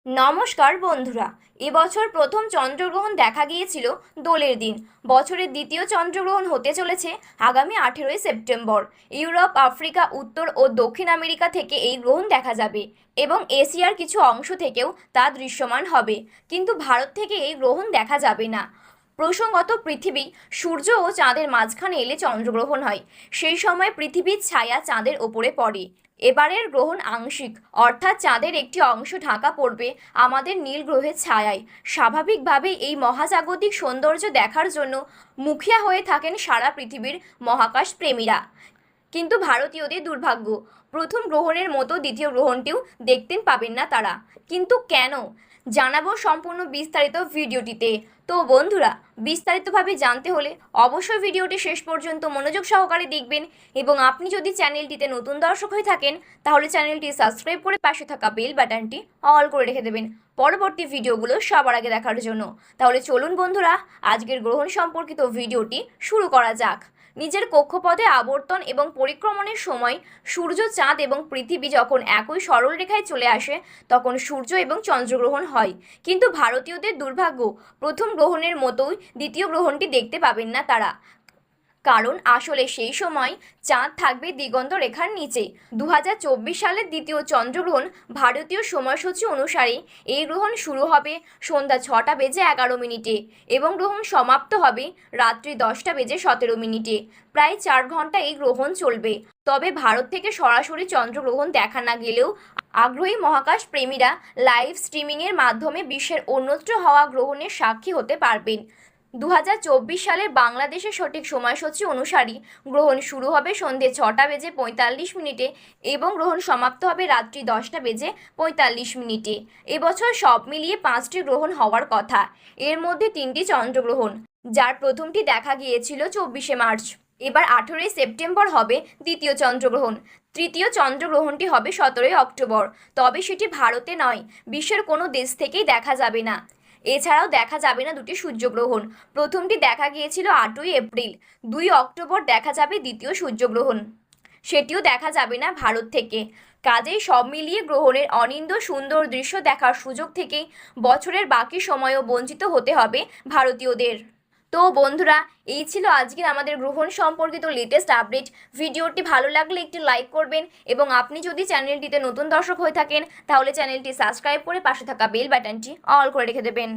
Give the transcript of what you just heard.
নমস্কার বন্ধুরা। এবছর প্রথম চন্দ্রগ্রহণ দেখা গিয়েছিল দোলের দিন। বছরের দ্বিতীয় চন্দ্রগ্রহণ হতে চলেছে আগামী 18 সেপ্টেম্বর। ইউরোপ, আফ্রিকা, উত্তর ও দক্ষিণ আমেরিকা থেকে এই গ্রহণ দেখা যাবে এবং এশিয়ার কিছু অংশ থেকেও তা দৃশ্যমান হবে, কিন্তু ভারত থেকে এই গ্রহণ দেখা যাবে না। প্রসঙ্গত, পৃথিবী, সূর্য ও চাঁদের মাঝখানে এলে চন্দ্রগ্রহণ হয়। সেই সময় পৃথিবীর ছায়া চাঁদের ওপরে পড়ে। এবারের গ্রহণ আংশিক, অর্থাৎ চাঁদের একটি অংশ ঢাকা পড়বে আমাদের নীল গ্রহের ছায়ায়। স্বাভাবিকভাবেই এই মহাজাগতিক সৌন্দর্য দেখার জন্য মুখিয়া হয়ে থাকেন সারা পৃথিবীর মহাকাশ প্রেমীরা। কিন্তু ভারতীয়দের দুর্ভাগ্য, প্রথম গ্রহণের মতো দ্বিতীয় গ্রহণটিও দেখতে পাবেন না তারা। কিন্তু কেন, জানাবো সম্পূর্ণ বিস্তারিত ভিডিওটিতে। তো বন্ধুরা, বিস্তারিতভাবে জানতে হলে অবশ্যই ভিডিওটি শেষ পর্যন্ত মনোযোগ সহকারে দেখবেন, এবং আপনি যদি চ্যানেলটিতে নতুন দর্শক হয়ে থাকেন তাহলে চ্যানেলটি সাবস্ক্রাইব করে পাশে থাকা বেল বাটনটি অল করে রেখে দেবেন পরবর্তী ভিডিওগুলো সবার আগে দেখার জন্য। তাহলে চলুন বন্ধুরা, আজকের গ্রহণ সম্পর্কিত ভিডিওটি শুরু করা যাক। নিজের কক্ষপথে আবর্তন এবং পরিক্রমণের সময় সূর্য, চাঁদ এবং পৃথিবী যখন একই সরল রেখায় চলে আসে তখন সূর্য এবং চন্দ্রগ্রহণ হয়। কিন্তু ভারতীয়দের দুর্ভাগ্য, প্রথম গ্রহণের মতোই দ্বিতীয় গ্রহণটি দেখতে পাবেন না তারা। কারণ আসলে সেই সময় চাঁদ থাকবে দিগন্ত রেখার নিচে। 2024 সালের দ্বিতীয় চন্দ্রগ্রহণ ভারতীয় সময়সূচি অনুসারে এই গ্রহণ শুরু হবে সন্ধ্যা 6টা বেজে 11 মিনিটে এবং গ্রহণ সমাপ্ত হবে রাত্রি 10টা বেজে 17 মিনিটে। প্রায় 4 ঘন্টা এই গ্রহণ চলবে। তবে ভারত থেকে সরাসরি চন্দ্রগ্রহণ দেখা না গেলেও আগ্রহী মহাকাশ প্রেমীরা লাইভ স্ট্রিমিংয়ের মাধ্যমে বিশ্বের অন্যত্র হওয়া গ্রহণের সাক্ষী হতে পারবেন। 2024 সালের বাংলাদেশের সঠিক সময়সূচি অনুসারে গ্রহণ শুরু হবে সন্ধ্যে 6টা বেজে 45 মিনিটে এবং গ্রহণ সমাপ্ত হবে রাত্রি 10টা বেজে 45 মিনিটে। এবছর সব মিলিয়ে 5টি গ্রহণ হওয়ার কথা, এর মধ্যে 3টি চন্দ্রগ্রহণ, যার প্রথমটি দেখা গিয়েছিল 24 মার্চ। এবার 18 সেপ্টেম্বর হবে দ্বিতীয় চন্দ্রগ্রহণ। তৃতীয় চন্দ্রগ্রহণটি হবে 17 অক্টোবর। তবে সেটি ভারতে নয়, বিশ্বের কোনো দেশ থেকেই দেখা যাবে না। এছাড়াও দেখা যাবে না দুটি সূর্যগ্রহণ। প্রথমটি দেখা গিয়েছিল 8 এপ্রিল। 2 অক্টোবর দেখা যাবে দ্বিতীয় সূর্যগ্রহণ, সেটিও দেখা যাবে না ভারত থেকে। কাজেই সব মিলিয়ে গ্রহণের অনিন্দ সুন্দর দৃশ্য দেখার সুযোগ থেকে বছরের বাকি সময়ও বঞ্চিত হতে হবে ভারতীয়দের। তো বন্ধুরা, এই ছিল আজকের আমাদের গ্রহণ সম্পর্কিত লেটেস্ট আপডেট। ভিডিওটি ভালো লাগলে একটি লাইক করবেন, এবং আপনি যদি চ্যানেলটিতে নতুন দর্শক হয়ে থাকেন তাহলে চ্যানেলটি সাবস্ক্রাইব করে পাশে থাকা বেল বাটনটি অল করে রেখে দেবেন।